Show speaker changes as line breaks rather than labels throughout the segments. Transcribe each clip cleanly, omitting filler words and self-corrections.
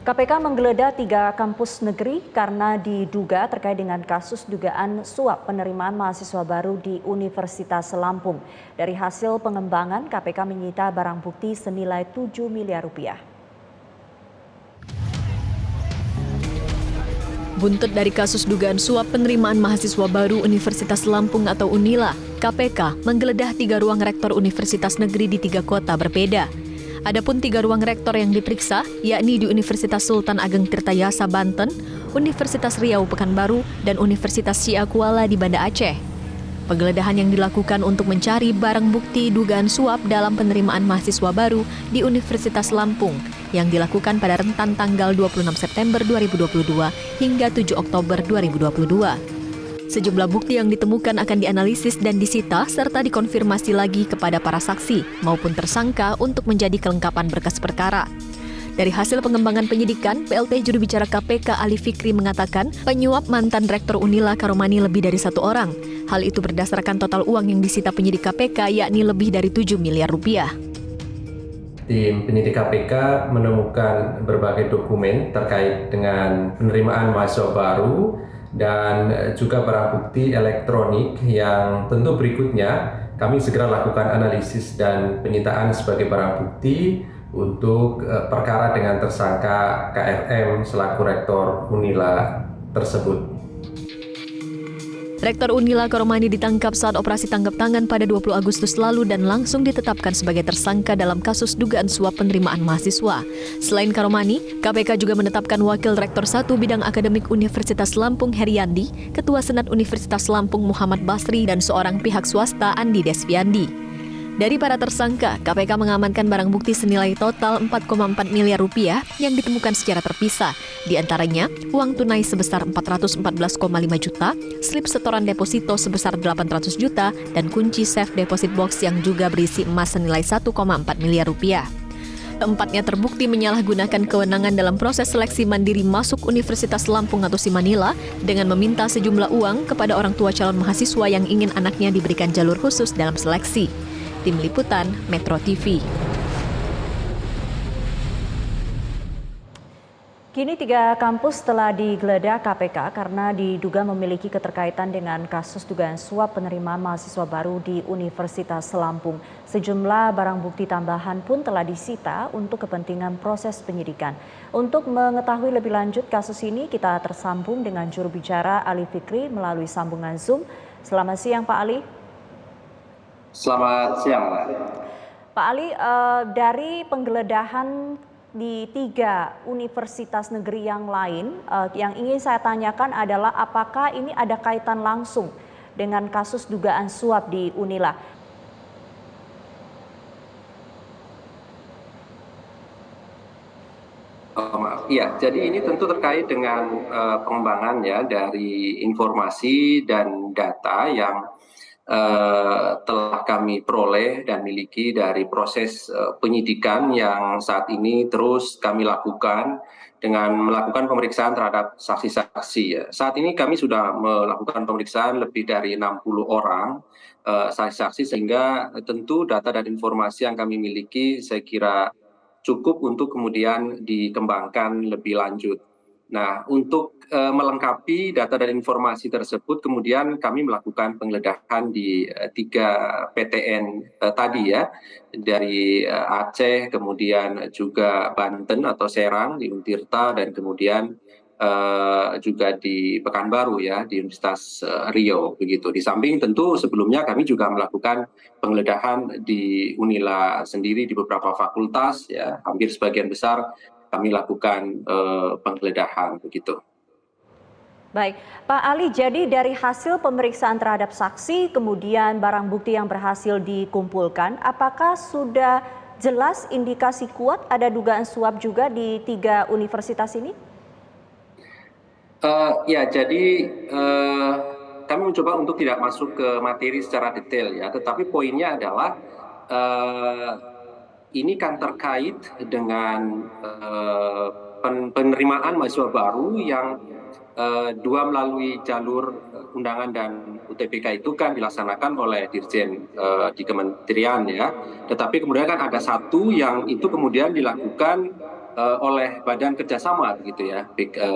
KPK menggeledah 3 kampus negeri karena diduga terkait dengan kasus dugaan suap penerimaan mahasiswa baru di Universitas Lampung. Dari hasil pengembangan, KPK menyita barang bukti senilai 7 miliar rupiah.
Buntut dari kasus dugaan suap penerimaan mahasiswa baru Universitas Lampung atau UNILA, KPK menggeledah 3 ruang rektor universitas negeri di 3 kota berbeda. Adapun 3 ruang rektor yang diperiksa, yakni di Universitas Sultan Ageng Tirtayasa Banten, Universitas Riau Pekanbaru, dan Universitas Siak Kuala di Banda Aceh. Penggeledahan yang dilakukan untuk mencari barang bukti dugaan suap dalam penerimaan mahasiswa baru di Universitas Lampung yang dilakukan pada rentan tanggal 26 September 2022 hingga 7 Oktober 2022. Sejumlah bukti yang ditemukan akan dianalisis dan disita serta dikonfirmasi lagi kepada para saksi maupun tersangka untuk menjadi kelengkapan berkas perkara. Dari hasil pengembangan penyidikan, PLT juru bicara KPK Ali Fikri mengatakan penyuap mantan Rektor Unila Karomani lebih dari 1 orang. Hal itu berdasarkan total uang yang disita penyidik KPK yakni lebih dari 7 miliar rupiah.
Tim penyidik KPK menemukan berbagai dokumen terkait dengan penerimaan mahasiswa baru dan juga barang bukti elektronik yang tentu berikutnya kami segera lakukan analisis dan penyitaan sebagai barang bukti untuk perkara dengan tersangka KRM selaku Rektor Unila tersebut.
Rektor Unila Karomani ditangkap saat operasi tangkap tangan pada 20 Agustus lalu dan langsung ditetapkan sebagai tersangka dalam kasus dugaan suap penerimaan mahasiswa. Selain Karomani, KPK juga menetapkan Wakil Rektor 1 Bidang Akademik Universitas Lampung Heriandi, Ketua Senat Universitas Lampung Muhammad Basri, dan seorang pihak swasta Andi Desviandi. Dari para tersangka, KPK mengamankan barang bukti senilai total 4,4 miliar rupiah yang ditemukan secara terpisah. Di antaranya, uang tunai sebesar 414,5 juta, slip setoran deposito sebesar 800 juta, dan kunci safe deposit box yang juga berisi emas senilai 1,4 miliar rupiah. Keempatnya terbukti menyalahgunakan kewenangan dalam proses seleksi mandiri masuk Universitas Lampung atau Simanila dengan meminta sejumlah uang kepada orang tua calon mahasiswa yang ingin anaknya diberikan jalur khusus dalam seleksi. Tim Liputan Metro TV.
Kini 3 kampus telah digeledah KPK karena diduga memiliki keterkaitan dengan kasus dugaan suap penerimaan mahasiswa baru di Universitas Lampung. Sejumlah barang bukti tambahan pun telah disita untuk kepentingan proses penyidikan. Untuk mengetahui lebih lanjut kasus ini, kita tersambung dengan juru bicara Ali Fikri melalui sambungan Zoom. Selamat siang Pak Ali.
Selamat siang, Pak.
Pak Ali, dari penggeledahan di 3 universitas negeri yang lain, yang ingin saya tanyakan adalah apakah ini ada kaitan langsung dengan kasus dugaan suap di Unila?
Maaf, iya. Jadi ini tentu terkait dengan pengembangan ya dari informasi dan data yang telah kami peroleh dan miliki dari proses penyidikan yang saat ini terus kami lakukan dengan melakukan pemeriksaan terhadap saksi-saksi. Ya. Saat ini kami sudah melakukan pemeriksaan lebih dari 60 orang saksi-saksi sehingga tentu data dan informasi yang kami miliki saya kira cukup untuk kemudian dikembangkan lebih lanjut. Nah, untuk melengkapi data dan informasi tersebut, kemudian kami melakukan penggeledahan di 3 PTN tadi ya, dari Aceh, kemudian juga Banten atau Serang di Untirta, dan kemudian juga di Pekanbaru ya, di Universitas Riau begitu. Di samping tentu sebelumnya kami juga melakukan penggeledahan di Unila sendiri di beberapa fakultas ya, hampir sebagian besar kami lakukan penggeledahan begitu.
Baik, Pak Ali, jadi dari hasil pemeriksaan terhadap saksi, kemudian barang bukti yang berhasil dikumpulkan, apakah sudah jelas indikasi kuat ada dugaan suap juga di 3 universitas ini?
Ya, jadi kami mencoba untuk tidak masuk ke materi secara detail ya, tetapi poinnya adalah ini kan terkait dengan penerimaan mahasiswa baru yang dua melalui jalur undangan dan UTBK itu kan dilaksanakan oleh Dirjen di Kementerian ya. Tetapi kemudian kan ada satu yang itu kemudian dilakukan oleh Badan Kerjasama begitu ya,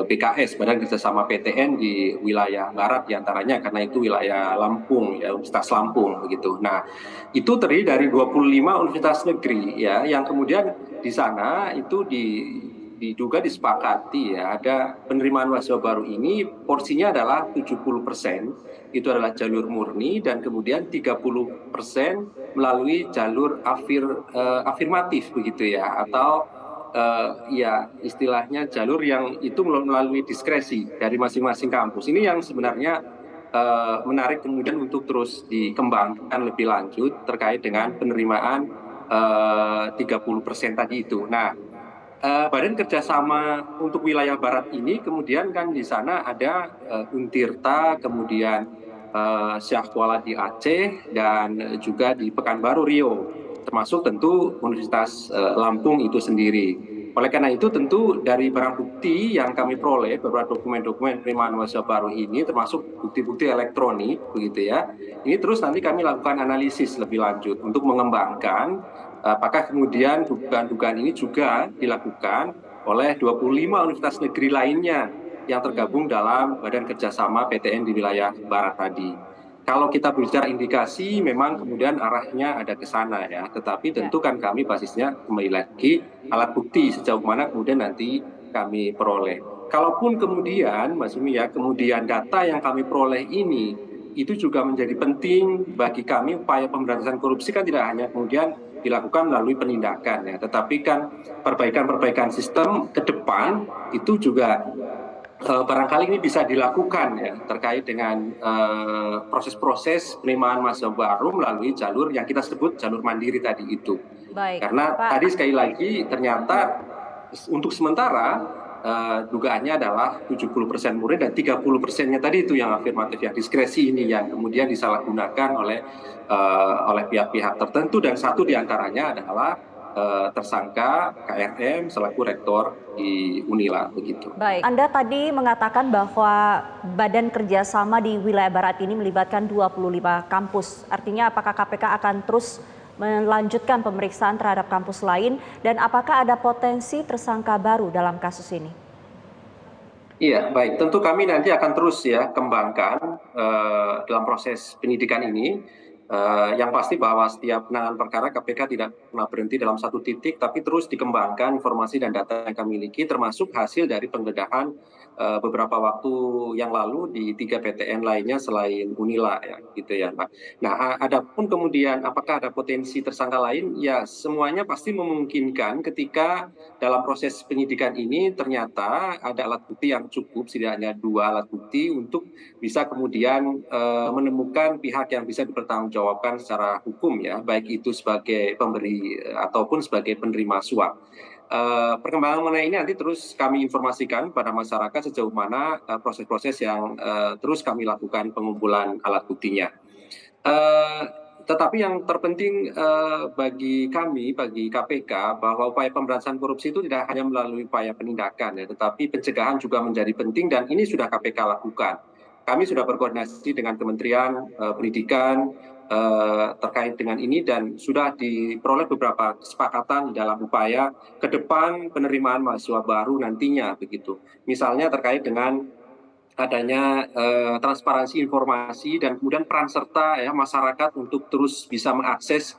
BKS, Badan Kerjasama PTN di wilayah Barat diantaranya karena itu wilayah Lampung ya, Universitas Lampung begitu. Nah itu terdiri dari 25 universitas negeri ya, yang kemudian di sana itu diduga disepakati ya, ada penerimaan mahasiswa baru ini porsinya adalah 70% itu adalah jalur murni dan kemudian 30% melalui jalur afirmatif begitu ya, atau ya istilahnya jalur yang itu melalui diskresi dari masing-masing kampus. Ini yang sebenarnya menarik kemudian untuk terus dikembangkan lebih lanjut terkait dengan penerimaan 30% tadi itu. Nah, Badan Kerjasama untuk wilayah Barat ini kemudian kan di sana ada Untirta, kemudian Syah Kuala di Aceh dan juga di Pekanbaru Riau, termasuk tentu Universitas Lampung itu sendiri. Oleh karena itu tentu dari barang bukti yang kami peroleh beberapa dokumen-dokumen penerimaan mahasiswa baru ini termasuk bukti-bukti elektronik begitu ya. Ini terus nanti kami lakukan analisis lebih lanjut untuk mengembangkan apakah kemudian dugaan-dugaan ini juga dilakukan oleh 25 universitas negeri lainnya yang tergabung dalam Badan Kerjasama PTN di wilayah Barat tadi. Kalau kita bicara indikasi, memang kemudian arahnya ada ke sana ya. Tetapi tentu kan kami basisnya kembali lagi alat bukti sejauh mana kemudian nanti kami peroleh. Kalaupun kemudian, Mas Umi ya, kemudian data yang kami peroleh ini itu juga menjadi penting bagi kami. Upaya pemberantasan korupsi kan tidak hanya kemudian dilakukan melalui penindakan ya, tetapi kan perbaikan-perbaikan sistem ke depan itu juga barangkali ini bisa dilakukan ya terkait dengan proses-proses penerimaan mahasiswa baru melalui jalur yang kita sebut jalur mandiri tadi itu.
Baik,
Karena
Pak.
tadi sekali lagi ternyata untuk sementara dugaannya adalah 70% murid dan 30%-nya tadi itu yang afirmatif, yang diskresi ini yang kemudian disalahgunakan oleh pihak-pihak tertentu dan satu diantaranya adalah tersangka KRM selaku rektor di Unila begitu.
Baik, Anda tadi mengatakan bahwa Badan Kerjasama di wilayah Barat ini melibatkan 25 kampus. Artinya apakah KPK akan terus melanjutkan pemeriksaan terhadap kampus lain dan apakah ada potensi tersangka baru dalam kasus ini?
Iya, baik. Tentu kami nanti akan terus ya kembangkan dalam proses penyidikan ini. Yang pasti bahwa setiap penanganan perkara KPK tidak pernah berhenti dalam satu titik, tapi terus dikembangkan informasi dan data yang kami miliki, termasuk hasil dari penggeledahan beberapa waktu yang lalu di 3 PTN lainnya selain Unila ya, gitu ya, Pak. Nah, adapun kemudian apakah ada potensi tersangka lain? Ya, semuanya pasti memungkinkan ketika dalam proses penyidikan ini ternyata ada alat bukti yang cukup, setidaknya 2 alat bukti untuk bisa kemudian menemukan pihak yang bisa dipertanggungjawabkan secara hukum ya, baik itu sebagai pemberi ataupun sebagai penerima suap. Perkembangan mengenai ini nanti terus kami informasikan pada masyarakat sejauh mana proses-proses yang terus kami lakukan pengumpulan alat buktinya. Tetapi yang terpenting bagi kami, bagi KPK, bahwa upaya pemberantasan korupsi itu tidak hanya melalui upaya penindakan, ya, tetapi pencegahan juga menjadi penting dan ini sudah KPK lakukan. Kami sudah berkoordinasi dengan Kementerian Pendidikan terkait dengan ini dan sudah diperoleh beberapa kesepakatan dalam upaya ke depan penerimaan mahasiswa baru nantinya begitu. Misalnya terkait dengan adanya transparansi informasi dan kemudian peran serta ya masyarakat untuk terus bisa mengakses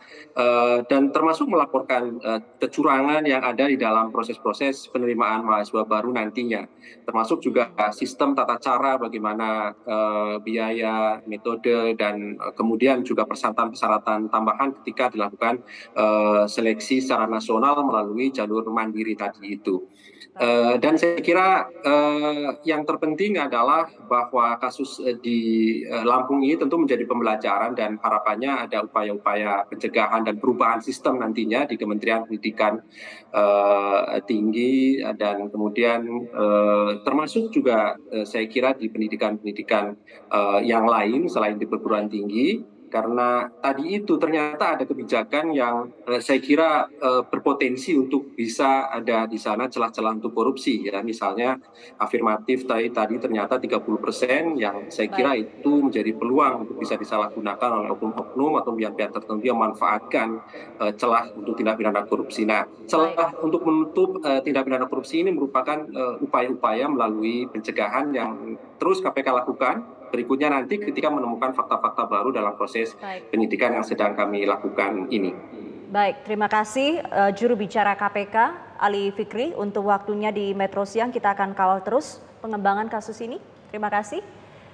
dan termasuk melaporkan kecurangan yang ada di dalam proses-proses penerimaan mahasiswa baru nantinya, termasuk juga sistem tata cara bagaimana biaya, metode dan kemudian juga persyaratan tambahan ketika dilakukan seleksi secara nasional melalui jalur mandiri tadi itu. Dan saya kira yang terpenting adalah bahwa kasus di Lampung ini tentu menjadi pembelajaran dan harapannya ada upaya-upaya pencegahan dan perubahan sistem nantinya di Kementerian Pendidikan Tinggi dan kemudian termasuk juga saya kira di pendidikan-pendidikan yang lain selain di perguruan tinggi. karena tadi itu ternyata ada kebijakan yang saya kira berpotensi untuk bisa ada di sana celah-celah untuk korupsi ya, misalnya afirmatif tadi ternyata 30% yang saya kira
Baik,
itu menjadi peluang untuk bisa disalahgunakan oleh oknum-oknum atau pihak-pihak tertentu yang memanfaatkan celah untuk tindak pidana korupsi. Nah,
baik.
celah untuk menutup tindak pidana korupsi ini merupakan upaya-upaya melalui pencegahan yang terus KPK lakukan. Berikutnya nanti ketika menemukan fakta-fakta baru dalam proses
Baik.
penyidikan yang sedang kami lakukan ini.
Baik, terima kasih juru bicara KPK Ali Fikri untuk waktunya di Metro Siang. Kita akan kawal terus pengembangan kasus ini. Terima kasih.